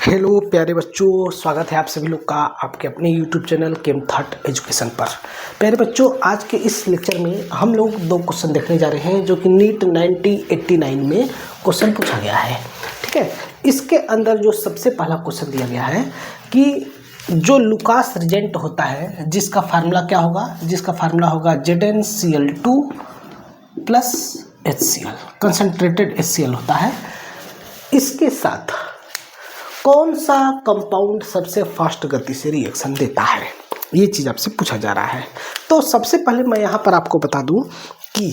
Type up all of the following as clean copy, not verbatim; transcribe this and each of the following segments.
Hello प्यारे बच्चों, स्वागत है आप सभी लोग का आपके अपने यूट्यूब चैनल केम थॉट एजुकेशन पर। प्यारे बच्चों, आज के इस लेक्चर में हम लोग दो क्वेश्चन देखने जा रहे हैं जो कि नीट 1989 में क्वेश्चन पूछा गया है। ठीक है, इसके अंदर जो सबसे पहला क्वेश्चन दिया गया है कि जो लुकास रिजेंट होता है जिसका फार्मूला क्या होगा, जिसका फार्मूला होगा ZnCl2 plus HCl, concentrated HCl होता है। इसके साथ कौन सा कंपाउंड सबसे फास्ट गति से रिएक्शन देता है, ये चीज़ आपसे पूछा जा रहा है। तो सबसे पहले मैं यहाँ पर आपको बता दूँ कि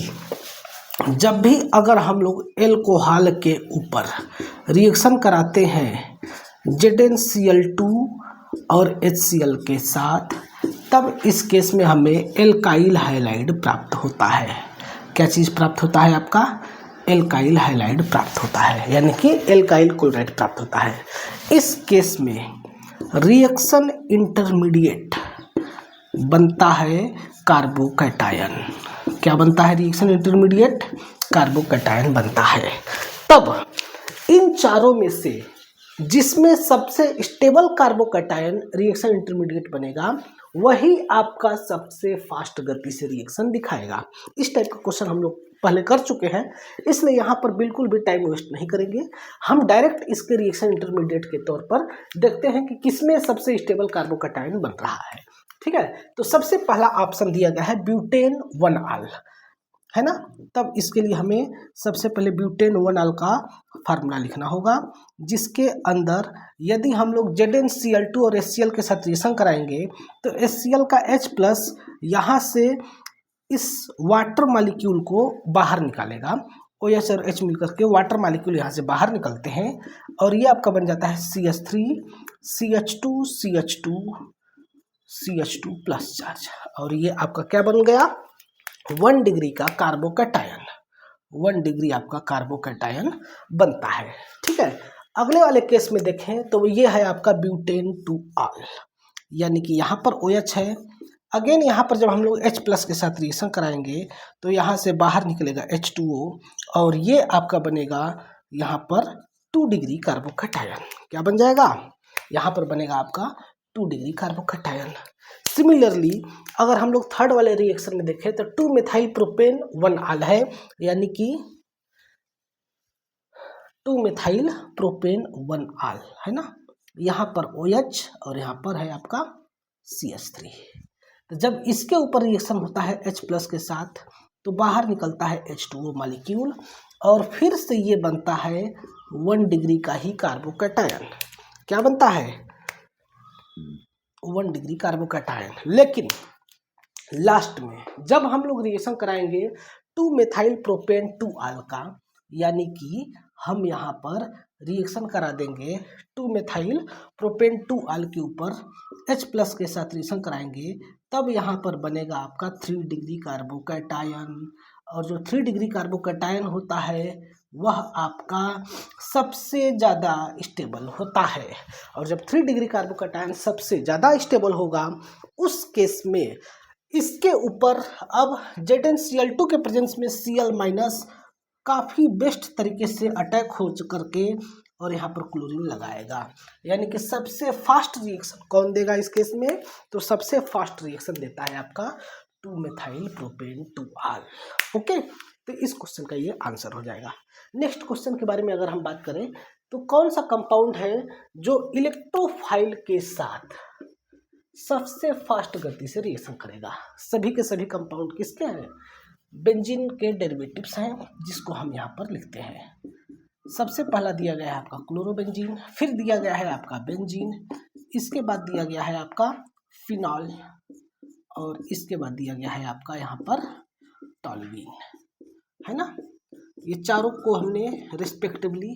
जब भी अगर हम लोग एल्कोहल के ऊपर रिएक्शन कराते हैं ZnCl2 और HCl के साथ, तब इस केस में हमें एल्काइल हाइलाइड प्राप्त होता है। क्या चीज़ प्राप्त होता है? आपका एल्काइल हाइलाइड प्राप्त होता है, यानी कि एल्काइल क्लोराइड प्राप्त होता है। इस केस में रिएक्शन इंटरमीडिएट बनता है कार्बोकैटायन। क्या बनता है? रिएक्शन इंटरमीडिएट कार्बोकैटायन बनता है। तब इन चारों में से जिसमें सबसे स्टेबल कार्बोकैटायन रिएक्शन इंटरमीडिएट बनेगा, वही आपका सबसे फास्ट गति से रिएक्शन दिखाएगा। इस टाइप का क्वेश्चन हम लोग पहले कर चुके हैं, इसलिए यहाँ पर बिल्कुल भी टाइम वेस्ट नहीं करेंगे। हम डायरेक्ट इसके रिएक्शन इंटरमीडिएट के तौर पर देखते हैं कि किसमें सबसे स्टेबल कार्बोकैटायन बन रहा है। ठीक है, तो सबसे पहला ऑप्शन दिया गया है ब्यूटेन 1-आल, है ना। तब इसके लिए हमें सबसे पहले ब्यूटेन 1-आल का फार्मूला लिखना होगा, जिसके अंदर यदि हम लोग ZnCl2 और HCl के साथ रिएक्शन कराएंगे तो HCl का H+ यहाँ से इस वाटर मॉलिक्यूल को बाहर निकालेगा। OH और H मिलकर के वाटर मॉलिक्यूल यहाँ से बाहर निकलते हैं और ये आपका बन जाता है CH3 CH2 CH2 CH2 plus charge, और ये आपका क्या बन गया? 1 डिग्री का कार्बोकैटायन। 1 डिग्री आपका कार्बोकैटायन बनता है। ठीक है, अगले वाले केस में देखें तो ये है आपका ब्यूटेन 2-आल, यानी कि यहाँ पर OH है। अगेन यहाँ पर जब हम लोग H+ के साथ रिएक्शन कराएंगे तो यहाँ से बाहर निकलेगा H2O और ये आपका बनेगा यहाँ पर 2 डिग्री कार्बोकैटायन। क्या बन जाएगा? यहाँ पर बनेगा आपका 2 डिग्री कार्बोकैटायन। सिमिलरली अगर हम लोग थर्ड वाले रिएक्शन में देखें तो 2-मेथाइल प्रोपेन 1-आल है, यानी कि 2-मेथाइल प्रोपेन 1-आल है ना। यहाँ पर OH और यहाँ पर है आपका CH3। तो जब इसके ऊपर रिएक्शन होता है H+ के साथ तो बाहर निकलता है H2O मॉलिक्यूल और फिर से ये बनता है 1 डिग्री का ही कार्बोकैटायन। क्या बनता है? 1 डिग्री कार्बोकैटायन। लेकिन लास्ट में जब हम लोग रिएक्शन कराएंगे 2-मेथाइल प्रोपेन 2-आल का, यानी कि हम यहाँ पर रिएक्शन करा देंगे 2-मेथाइल प्रोपेन 2-आल के ऊपर H+ के साथ रिएक्शन कराएंगे, तब यहाँ पर बनेगा आपका 3 डिग्री कार्बोकैटायन। और जो 3 डिग्री कार्बोकैटायन होता है वह आपका सबसे ज़्यादा स्टेबल होता है। और जब 3 डिग्री कार्बोकैटायन सबसे ज़्यादा स्टेबल होगा, उस केस में इसके ऊपर अब ZnCl2 के प्रेजेंस में Cl- काफ़ी बेस्ट तरीके से अटैक हो करके और यहाँ पर क्लोरीन लगाएगा, यानी कि सबसे फास्ट रिएक्शन कौन देगा इस केस में? तो सबसे फास्ट रिएक्शन देता है आपका 2-मेथाइल प्रोपेन 2-आल। ओके, तो इस क्वेश्चन का ये आंसर हो जाएगा। नेक्स्ट क्वेश्चन के बारे में अगर हम बात करें तो कौन सा कंपाउंड है जो इलेक्ट्रोफाइल के साथ सबसे फास्ट गति से रिएक्शन करेगा? सभी के सभी कंपाउंड किसके हैं? बेंजीन के डेरिवेटिव्स हैं, जिसको हम यहाँ पर लिखते हैं। सबसे पहला दिया गया है आपका क्लोरोबेंजीन, फिर दिया गया है आपका बेंजीन, इसके बाद दिया गया है आपका फिनॉल और इसके बाद दिया गया है आपका यहाँ पर टॉल्यूइन, है ना। ये चारों को हमने रिस्पेक्टिवली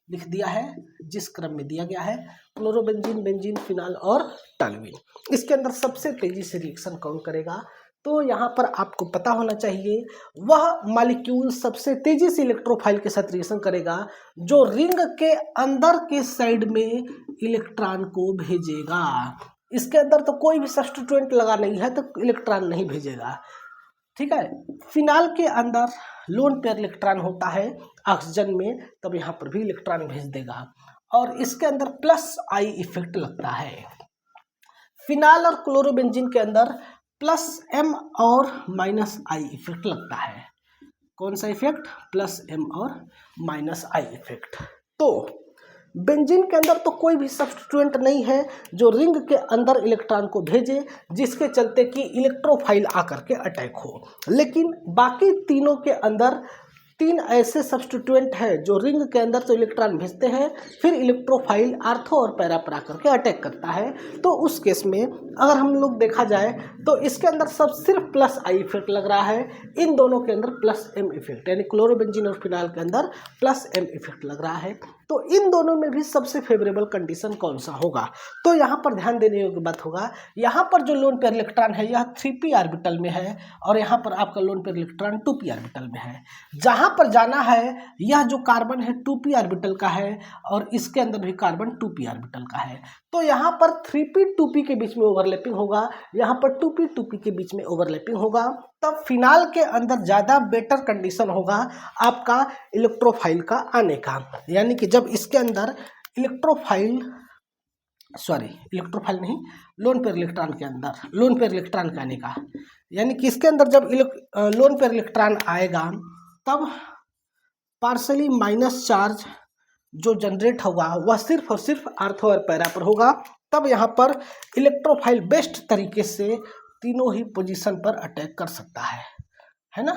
लिख दिया है जिस क्रम में दिया गया है, क्लोरोबेंजीन, बेंजीन, फिनॉल और टॉल्यूइन। इसके अंदर सबसे तेजी से रिएक्शन कौन करेगा? तो यहाँ पर आपको पता होना चाहिए वह मॉलिक्यूल सबसे तेजी से इलेक्ट्रोफाइल के साथ रिएक्शन करेगा जो रिंग के अंदर के साइड में इलेक्ट्रॉन को भेजेगा। इसके अंदर तो कोई भी सब्स्टिट्यूएंट लगा नहीं है तो इलेक्ट्रॉन नहीं भेजेगा। ठीक है, फिनाल के अंदर लोन पेयर इलेक्ट्रॉन होता है ऑक्सीजन में, तब यहाँ पर भी इलेक्ट्रॉन भेज देगा। और इसके अंदर प्लस आई इफेक्ट लगता है। फिनाल और क्लोरोबेंजीन के अंदर प्लस एम और माइनस आई इफेक्ट लगता है। कौन सा इफेक्ट? प्लस एम और माइनस आई इफेक्ट। तो बेंजीन के अंदर तो कोई भी सब्स्टिट्यूएंट नहीं है जो रिंग के अंदर इलेक्ट्रॉन को भेजे जिसके चलते कि इलेक्ट्रोफाइल आकर के अटैक हो, लेकिन बाकी तीनों के अंदर 3 ऐसे सब्स्टिट्यूएंट है जो रिंग के अंदर तो इलेक्ट्रॉन भेजते हैं, फिर इलेक्ट्रोफाइल आर्थो और पैरा पर आकर के अटैक करता है। तो उस केस में अगर हम लोग देखा जाए तो इसके अंदर सब सिर्फ प्लस आई इफेक्ट लग रहा है, इन दोनों के अंदर प्लस एम इफेक्ट, यानी क्लोरोबेंजीन और फिनाल के अंदर प्लस एम इफेक्ट लग रहा है। तो इन दोनों में भी सबसे फेवरेबल कंडीशन कौन सा होगा? तो यहाँ पर ध्यान देने योग्य बात होगा, यहाँ पर जो लोन पेयर इलेक्ट्रॉन है यह 3p ऑर्बिटल में है और यहाँ पर आपका lone pair electron 2p orbital में है। जहाँ पर जाना है यह जो कार्बन है 2p ऑर्बिटल का है और इसके अंदर भी कार्बन 2p ऑर्बिटल का है। तो यहाँ पर 3p 2p के बीच में ओवरलैपिंग होगा, यहाँ पर 2p 2p के बीच में ओवरलैपिंग होगा, तब फिनाल के अंदर ज़्यादा बेटर कंडीशन होगा आपका इलेक्ट्रोफाइल का आने का। यानी कि जब इसके अंदर इलेक्ट्रोफाइल नहीं, लोन पेयर इलेक्ट्रॉन के अंदर लोन पेयर इलेक्ट्रॉन का आने का, यानी कि इसके अंदर जब लोन पेयर इलेक्ट्रॉन आएगा तब पार्शली माइनस चार्ज जो जनरेट होगा वह सिर्फ और सिर्फ आर्थो और पैरा पर होगा। तब यहाँ पर इलेक्ट्रोफाइल बेस्ट तरीके से तीनों ही पोजीशन पर अटैक कर सकता है ना,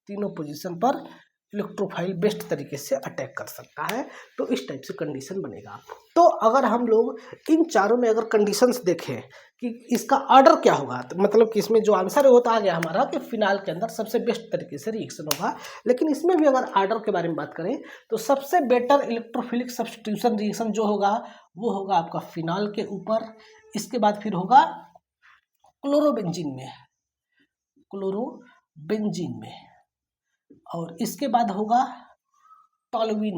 तीनों पोजीशन पर इलेक्ट्रोफाइल बेस्ट तरीके से अटैक कर सकता है। तो इस टाइप से कंडीशन बनेगा। तो अगर हम लोग इन चारों में अगर कंडीशंस देखें कि इसका ऑर्डर क्या होगा, तो मतलब कि इसमें जो आंसर है वो तो आ गया हमारा कि फिनाल के अंदर सबसे बेस्ट तरीके से रिएक्शन होगा, लेकिन इसमें भी अगर ऑर्डर के बारे में बात करें तो सबसे बेटर इलेक्ट्रोफिलिक सब्स्टिट्यूशन रिएक्शन जो होगा वो होगा आपका फिनाल के ऊपर, इसके बाद फिर होगा क्लोरोबेंजीन में, और इसके बाद होगा टॉलुइन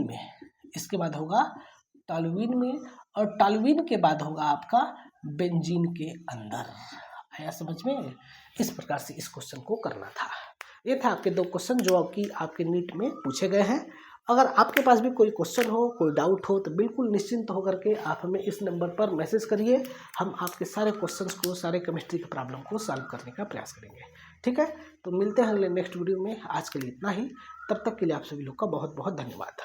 में, और टॉलुइन के बाद होगा आपका बेंजीन के अंदर। आया समझ में? इस प्रकार से इस क्वेश्चन को करना था। ये था आपके 2 क्वेश्चन जो कि आपके नीट में पूछे गए हैं। अगर आपके पास भी कोई क्वेश्चन हो, कोई डाउट हो, तो बिल्कुल निश्चिंत होकर के आप हमें इस नंबर पर मैसेज करिए। हम आपके सारे क्वेश्चंस को, सारे केमिस्ट्री के प्रॉब्लम को सॉल्व करने का प्रयास करेंगे। ठीक है, तो मिलते हैं अगले नेक्स्ट वीडियो में। आज के लिए इतना ही, तब तक के लिए आप सभी लोग का बहुत बहुत धन्यवाद।